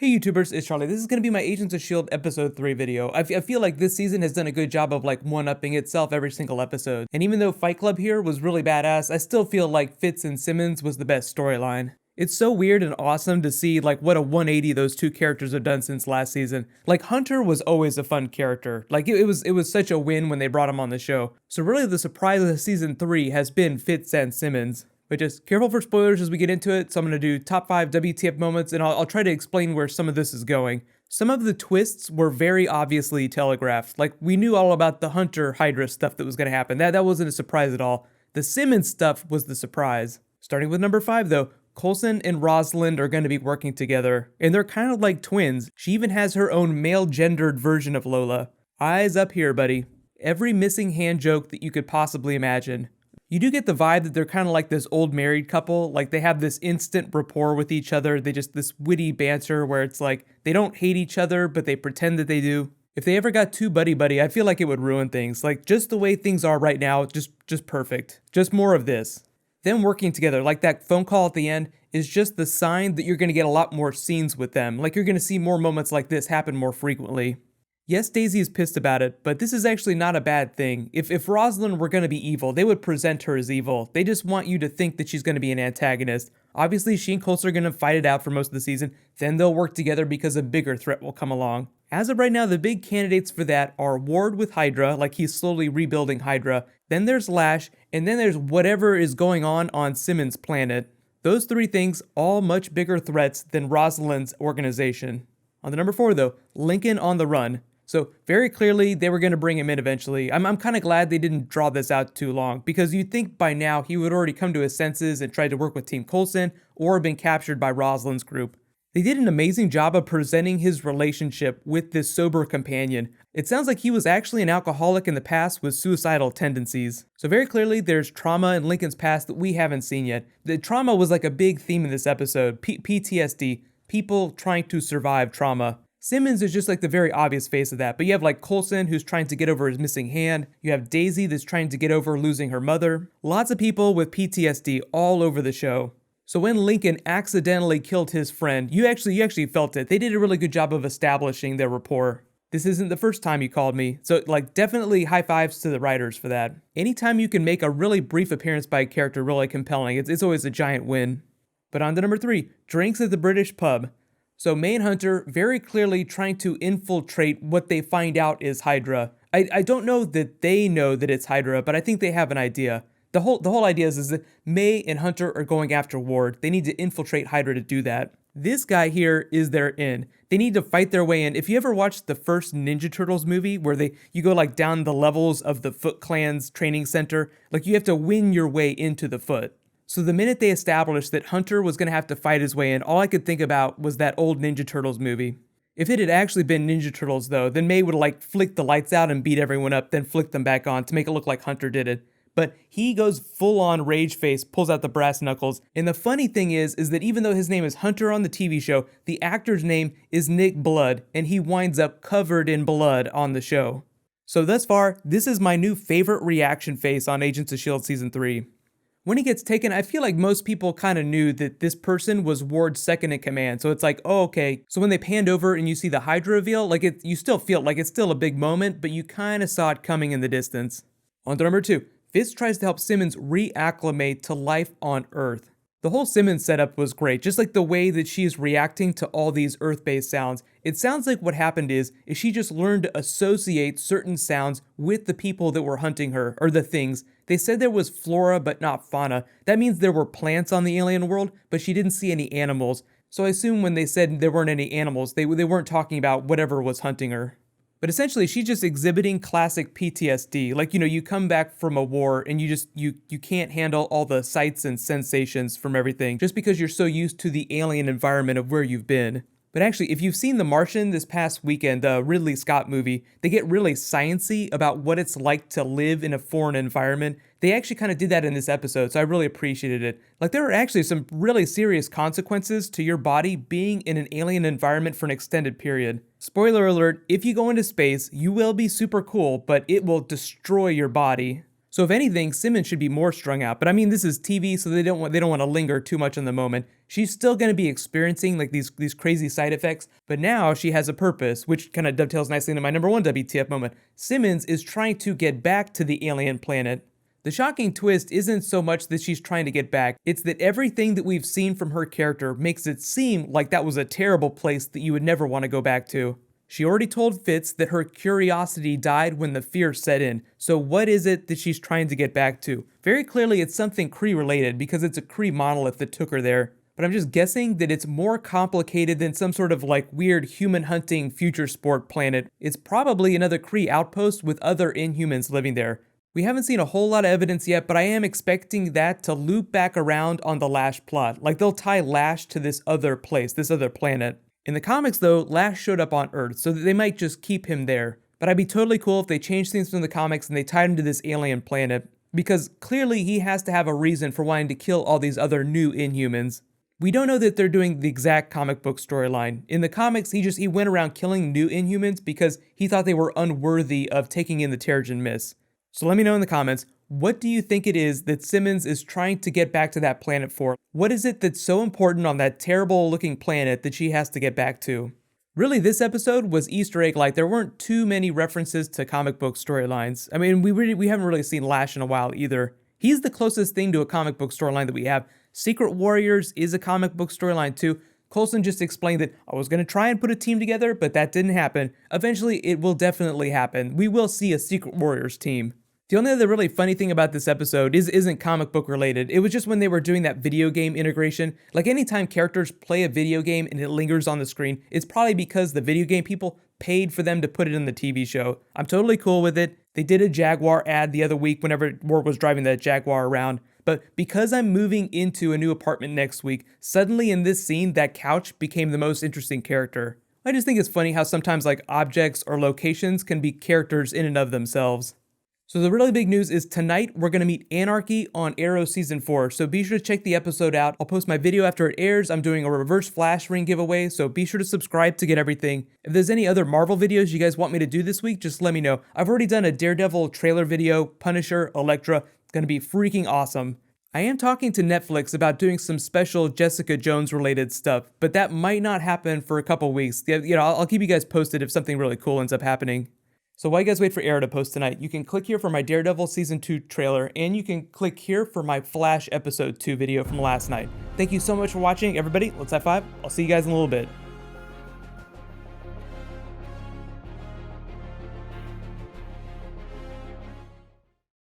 Hey YouTubers, it's Charlie. This is going to be my Agents of S.H.I.E.L.D. episode 3 video. I feel like this season has done a good job of like one-upping itself every single episode. And even though Fight Club here was really badass, I still feel like Fitz and Simmons was the best storyline. It's so weird and awesome to see like what a 180 those two characters have done since last season. Like Hunter was always a fun character. Like it was such a win when they brought him on the show. So really the surprise of season 3 has been Fitz and Simmons. But just careful for spoilers as we get into it, so I'm going to do top 5 WTF moments, and I'll try to explain where some of this is going. Some of the twists were very obviously telegraphed. Like, we knew all about the Hunter Hydra stuff that was going to happen. That wasn't a surprise at all. The Simmons stuff was the surprise. Starting with number 5, though, Coulson and Rosalind are going to be working together, and they're kind of like twins. She even has her own male-gendered version of Lola. Eyes up here, buddy. Every missing hand joke that you could possibly imagine. You do get the vibe that they're kind of like this old married couple, like they have this instant rapport with each other, this witty banter where it's like they don't hate each other, but they pretend that they do. If they ever got too buddy-buddy, I feel like it would ruin things. Like just the way things are right now, just perfect. Just more of this. Them working together, like that phone call at the end, is just the sign that you're going to get a lot more scenes with them. Like you're going to see more moments like this happen more frequently. Yes, Daisy is pissed about it, but this is actually not a bad thing. If Rosalind were going to be evil, they would present her as evil. They just want you to think that she's going to be an antagonist. Obviously, she and Coulson are going to fight it out for most of the season, then they'll work together because a bigger threat will come along. As of right now, the big candidates for that are Ward with Hydra, like he's slowly rebuilding Hydra, then there's Lash, and then there's whatever is going on Simmons' planet. Those three things, all much bigger threats than Rosalind's organization. On the number 4 though, Lincoln on the run. So very clearly they were going to bring him in eventually. I'm kind of glad they didn't draw this out too long, because you'd think by now he would already come to his senses and tried to work with Team Coulson or been captured by Rosalind's group. They did an amazing job of presenting his relationship with this sober companion. It sounds like he was actually an alcoholic in the past with suicidal tendencies. So very clearly there's trauma in Lincoln's past that we haven't seen yet. The trauma was like a big theme in this episode, PTSD, people trying to survive trauma. Simmons is just like the very obvious face of that, but you have like Coulson who's trying to get over his missing hand, you have Daisy that's trying to get over losing her mother, lots of people with PTSD all over the show. So when Lincoln accidentally killed his friend, you actually felt it. They did a really good job of establishing their rapport. This isn't the first time you called me, so like definitely high fives to the writers for that. Anytime you can make a really brief appearance by a character really compelling, it's always a giant win. But on to number 3, drinks at the British pub. So May and Hunter very clearly trying to infiltrate what they find out is Hydra. I don't know that they know that it's Hydra, but I think they have an idea. The whole idea is that May and Hunter are going after Ward. They need to infiltrate Hydra to do that. This guy here is their in. They need to fight their way in. If you ever watched the first Ninja Turtles movie where you go like down the levels of the Foot Clan's training center, like you have to win your way into the Foot. So the minute they established that Hunter was going to have to fight his way in, all I could think about was that old Ninja Turtles movie. If it had actually been Ninja Turtles though, then May would have like flicked the lights out and beat everyone up, then flick them back on to make it look like Hunter did it. But he goes full on rage face, pulls out the brass knuckles. And the funny thing is that even though his name is Hunter on the TV show, the actor's name is Nick Blood, and he winds up covered in blood on the show. So thus far, this is my new favorite reaction face on Agents of S.H.I.E.L.D. Season 3. When he gets taken, I feel like most people kind of knew that this person was Ward's second in command. So it's like, oh, okay. So when they panned over and you see the Hydra reveal, like you still feel like it's still a big moment, but you kind of saw it coming in the distance. On to number 2, Fitz tries to help Simmons reacclimate to life on Earth. The whole Simmons setup was great, just like the way that she is reacting to all these Earth-based sounds. It sounds like what happened is she just learned to associate certain sounds with the people that were hunting her, or the things. They said there was flora but not fauna. That means there were plants on the alien world, but she didn't see any animals. So I assume when they said there weren't any animals, they weren't talking about whatever was hunting her. But essentially, she's just exhibiting classic PTSD. Like, you come back from a war and you can't handle all the sights and sensations from everything just because you're so used to the alien environment of where you've been. But actually, if you've seen The Martian this past weekend, the Ridley Scott movie, they get really sciencey about what it's like to live in a foreign environment. They actually kind of did that in this episode, so I really appreciated it. Like, there are actually some really serious consequences to your body being in an alien environment for an extended period. Spoiler alert, if you go into space, you will be super cool, but it will destroy your body. So if anything, Simmons should be more strung out. But I mean, this is TV, so they don't want to linger too much in the moment. She's still going to be experiencing like these crazy side effects, but now she has a purpose, which kind of dovetails nicely into my number one WTF moment. Simmons is trying to get back to the alien planet. The shocking twist isn't so much that she's trying to get back, it's that everything that we've seen from her character makes it seem like that was a terrible place that you would never want to go back to. She already told Fitz that her curiosity died when the fear set in, so what is it that she's trying to get back to? Very clearly it's something Kree related because it's a Kree monolith that took her there. But I'm just guessing that it's more complicated than some sort of like weird human hunting future sport planet. It's probably another Kree outpost with other Inhumans living there. We haven't seen a whole lot of evidence yet, but I am expecting that to loop back around on the Lash plot. Like they'll tie Lash to this other place, this other planet. In the comics though, Lash showed up on Earth, so they might just keep him there. But I'd be totally cool if they changed things from the comics and they tied him to this alien planet, because clearly he has to have a reason for wanting to kill all these other new Inhumans. We don't know that they're doing the exact comic book storyline. In the comics, he went around killing new Inhumans because he thought they were unworthy of taking in the Terrigen Mist. So let me know in the comments, what do you think it is that Simmons is trying to get back to that planet for? What is it that's so important on that terrible looking planet that she has to get back to? Really, this episode was Easter egg like. There weren't too many references to comic book storylines. I mean, we haven't really seen Lash in a while either. He's the closest thing to a comic book storyline that we have. Secret Warriors is a comic book storyline too. Coulson just explained that I was going to try and put a team together, but that didn't happen. Eventually, it will definitely happen. We will see a Secret Warriors team. The only other really funny thing about this episode isn't comic book related. It was just when they were doing that video game integration. Like anytime characters play a video game and it lingers on the screen, it's probably because the video game people paid for them to put it in the TV show. I'm totally cool with it. They did a Jaguar ad the other week whenever Ward was driving that Jaguar around. But because I'm moving into a new apartment next week, suddenly in this scene, that couch became the most interesting character. I just think it's funny how sometimes like objects or locations can be characters in and of themselves. So the really big news is tonight we're going to meet Anarchy on Arrow Season 4, so be sure to check the episode out. I'll post my video after it airs. I'm doing a reverse flash ring giveaway, so be sure to subscribe to get everything. If there's any other Marvel videos you guys want me to do this week, just let me know. I've already done a Daredevil trailer video, Punisher, Elektra. It's going to be freaking awesome. I am talking to Netflix about doing some special Jessica Jones related stuff, but that might not happen for a couple weeks. I'll keep you guys posted if something really cool ends up happening. So while you guys wait for Arrow to post tonight, you can click here for my Daredevil Season 2 trailer, and you can click here for my Flash Episode 2 video from last night. Thank you so much for watching, everybody. Let's high five. I'll see you guys in a little bit.